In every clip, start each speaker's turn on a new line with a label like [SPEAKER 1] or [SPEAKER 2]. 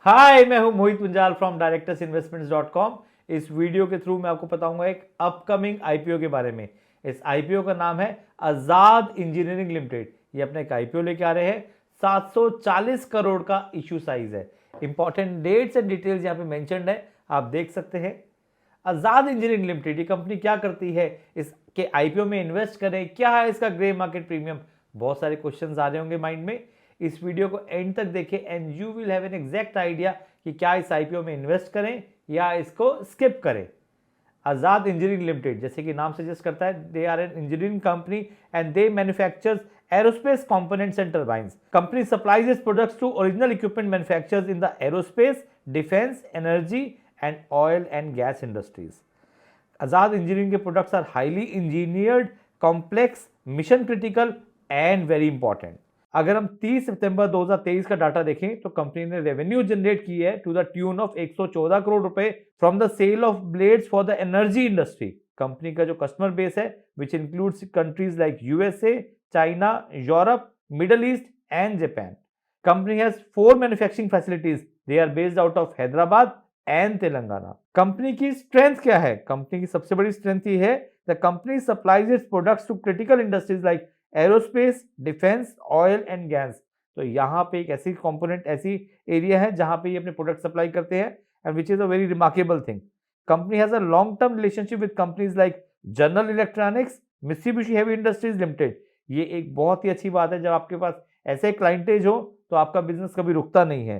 [SPEAKER 1] हाय, मैं हूं मोहित Punjal from directorsinvestments.com। इस वीडियो के थ्रू मैं आपको बताऊंगा एक अपकमिंग आईपीओ के बारे में। इस आईपीओ का नाम है आजाद इंजीनियरिंग लिमिटेड। ये अपने एक आईपीओ लेके आ रहे हैं। 740 करोड़ का इश्यू साइज है। इंपॉर्टेंट डेट्स एंड डिटेल्स यहाँ पे मेंशन्ड है, आप देख सकते हैं। आजाद इंजीनियरिंग लिमिटेड ये कंपनी क्या करती है, इसके आईपीओ में इन्वेस्ट करें, क्या है इसका ग्रे मार्केट प्रीमियम, बहुत सारे क्वेश्चंस आ रहे होंगे माइंड में। इस वीडियो को एंड तक देखें and you will have an exact idea कि क्या इस आईपीओ में इन्वेस्ट करें या इसको स्किप करें। आजाद इंजीनियरिंग लिमिटेड जैसे कि नाम सजेस्ट करता है, they are an engineering company and they manufactures aerospace components and turbines. Company supplies its products to original equipment manufacturers in the aerospace, defense, energy and oil and gas industries. Azad engineering के products are highly engineered, complex, mission critical and very important. अगर हम 30 सितंबर 2023 का data देखें तो company ने revenue generate की है to the tune of 114 crore रुपए from the sale of blades for the energy industry. Company का जो कस्टमर बेस है which includes countries like USA, China, Europe, Middle East and Japan. Company has 4 manufacturing facilities. They are based out of Hyderabad and Telangana. Company की strength क्या है? Company की सबसे बड़ी strength ये है, the company supplies its products to critical industries like aerospace, defence, oil and gas. तो यहाँ पे एक ऐसी कंपोनेंट, ऐसी एरिया है जहां पे ये अपने प्रोडक्ट सप्लाई करते हैं and which is a very remarkable thing. Company has a long term relationship with companies like general electronics, Mitsubishi heavy industries limited. ये एक बहुत ही अच्छी बात है, जब आपके पास ऐसे क्लाइंटेज हो तो आपका बिजनेस कभी रुकता नहीं है।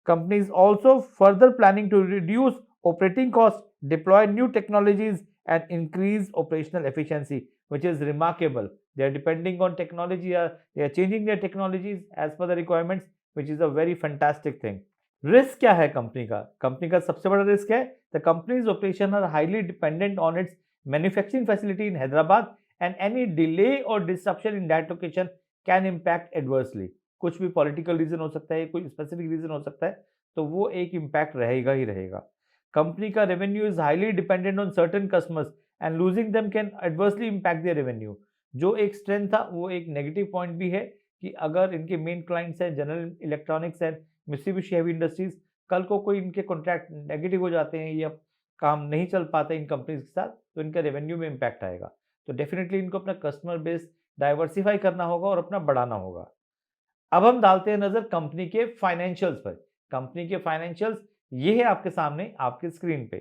[SPEAKER 1] Company is also further planning to reduce operating cost, deploy new technologies and increase operational efficiency, which is remarkable. They are depending on technology, they are changing their technologies as per the requirements, which is a very fantastic thing. Risk क्या है company का? Company का सबसे बड़ा risk है, the company's operation are highly dependent on its manufacturing facility in Hyderabad and any delay or disruption in that location can impact adversely. कुछ भी political reason हो सकता है, कोई स्पेसिफिक रीजन हो सकता है, तो वो एक इम्पैक्ट रहेगा ही रहेगा। कंपनी का revenue is highly dependent on certain customers and losing them can adversely impact their revenue. जो एक स्ट्रेंथ था वो एक नेगेटिव पॉइंट भी है कि अगर इनके मेन क्लाइंट्स हैं general electronics and Mitsubishi heavy industries, कल को कोई इनके कॉन्ट्रैक्ट नेगेटिव हो जाते हैं या काम नहीं चल पाता इन कंपनीज के साथ, तो इनका रेवेन्यू में इम्पैक्ट आएगा। तो डेफिनेटली इनको अपना कस्टमर बेस डाइवर्सिफाई करना होगा और अपना बढ़ाना होगा। अब हम डालते हैं नजर कंपनी के फाइनेंशियल्स पर। कंपनी के फाइनेंशियल्स ये है आपके सामने, आपके स्क्रीन पे।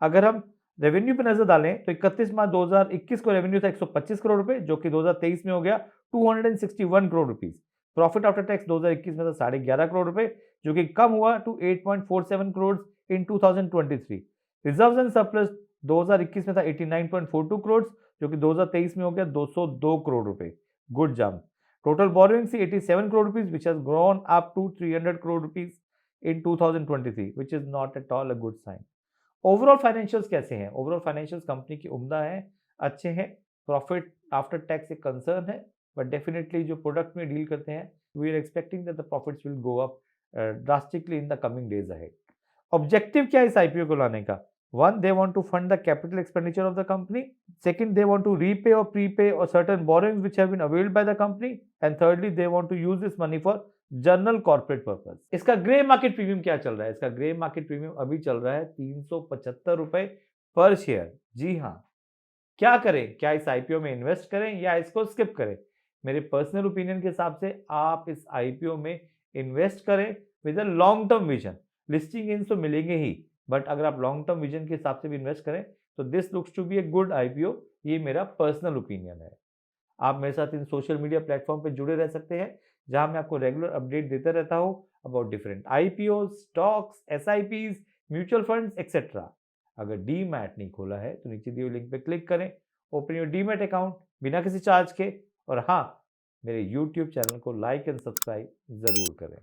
[SPEAKER 1] अगर हम रेवेन्यू पे नजर डालें तो 31 मार्च 2021 को रेवेन्यू था 125 करोड़ रुपए, जो कि 2023 में हो गया 261 crore rupees. Profit after tax 2021 में था 11.5 करोड़ रुपए, जो कि कम हुआ to 8.47 crore in 2023। Reserves and surplus 2021 में था 89.42 करोड़, जो कि 2023 में हो गया 202 करोड़ रुपए। Good jump. Total borrowing 87 crore rupees, which has grown up to 300 crore rupees in 2023, which is not at all a good sign. Overall financials कैसे हैं? ओवरऑल फाइनेंशियल्स कंपनी की उम्दा है, अच्छे हैं। प्रॉफिट आफ्टर टैक्स एक कंसर्न है, but definitely जो प्रोडक्ट में डील करते हैं, we are expecting that the profits will go up drastically in the coming days ahead. Objective क्या है इस आईपीओ को लाने का? One, they want to fund the capital expenditure of the company. Second, they want to repay or prepay or certain borrowings which have been availed by the company. And thirdly, they want to use this money for general corporate purpose. इसका grey market premium क्या चल रहा है? इसका grey market premium अभी चल रहा है 375 रुपए पर शेयर। जी हाँ, क्या करें? क्या इस आईपीओ में इन्वेस्ट करें या इसको स्किप करें? मेरे पर्सनल ओपिनियन के हिसाब से आप इस आईपीओ में इन्वेस्ट करें with a long term vision. Listing gains तो मिलेंगे ही, बट अगर आप लॉन्ग टर्म विजन के हिसाब से भी इन्वेस्ट करें तो this looks to be a good IPO. ये मेरा पर्सनल ओपिनियन है। आप मेरे साथ इन सोशल मीडिया प्लेटफॉर्म पे जुड़े रह सकते हैं, जहां मैं आपको रेगुलर अपडेट देता रहता हूं about different IPO, stocks, SIPs, mutual funds etcetera. अगर डीमैट नहीं खोला है तो नीचे दिए हुए लिंक पे क्लिक करें, ओपन योर डीमैट अकाउंट बिना किसी चार्ज के। और हाँ, मेरे यूट्यूब चैनल को लाइक एंड सब्सक्राइब जरूर करें।